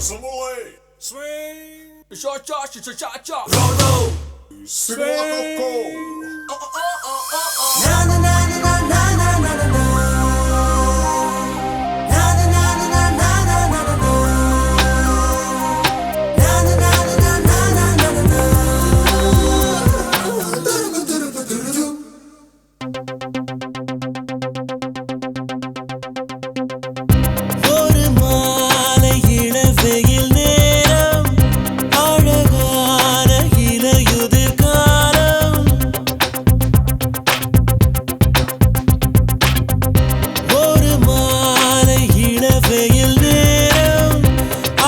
Assembly. Swing. Cha-cha-cha-cha-cha. Roll. Swing. Na na na na na na na na na na. Na na na na na na na na na na. Na na na na na na na na na. ஒரு மாலை இளவெயில் நேரம் அழகான இலையுதிர் காலம் ஒரு மாலை இளவெயில் நேரம்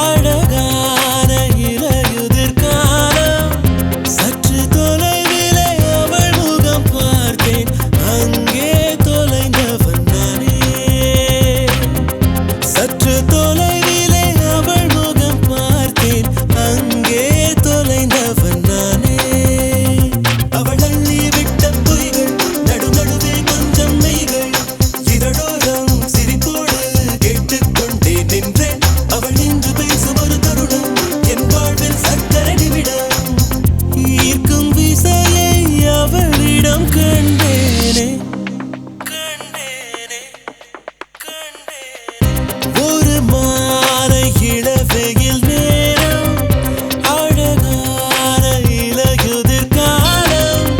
அழகான இலையுதிர் காலம் சற்று தொலைவிலே அவள் முகம் பார்த்தேன் அங்கே தொலைந்தவன் நானே சற்று தொலைவிலே அவள் முகம் பார்த்தேன் அங்கே தொலைந்தவன் நானே அவள் அள்ளிவிட்ட பொய்கள் நடுநடுவே கொஞ்சம் மெய்கள் இதழோரம் சிரிப்போடு கேட்டுக்கொண்டே நின்றேன் அவள் நின்று பேசும் ஒரு தருணம் என் வாழ்வில் சக்கர நிமிடம் ஈர்க்கும் விசையை அவளிடம் கண்டேனே கண்டேனே ஒரு மாலை இளவெயில் நேரம் அழகான இலையுதிர் காலம்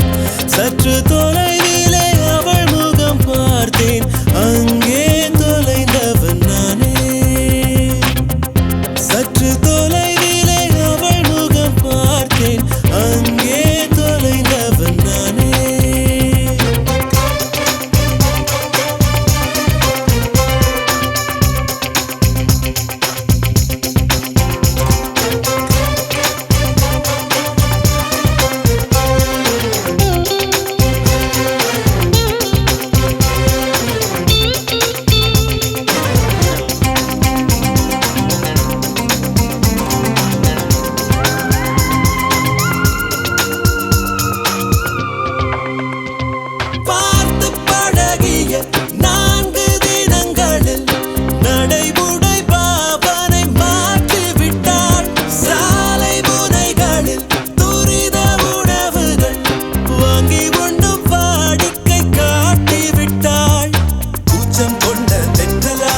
சற்று தொலைவிலே அவள் முகம் பார்த்தேன் அங்கே தொலைந்தவன் நானே சற்று தொலைவிலே அவள் முகம் பார்த்தேன் அங்கே தொலைந்தவன் நானே பார்த்து பழகிய 4 தினங்களில் நடைமுறை பாவனை மாற்றிவிட்டாள் சாலை முனைகளில் துரித உணவுகள் வாங்கி உண்ணும் வாடிக்கை காட்டிவிட்டாள் கூச்சம் கொண்ட தென்றலா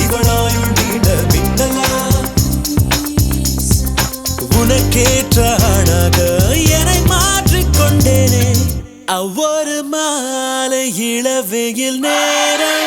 இவளாயுள் நீண்ட மின்னலா உனக்கேற்ற ஆணாக என்னை மாற்றிக்கொண்டேனே அவ்வொரு மாலை இளவெயில் நேரம்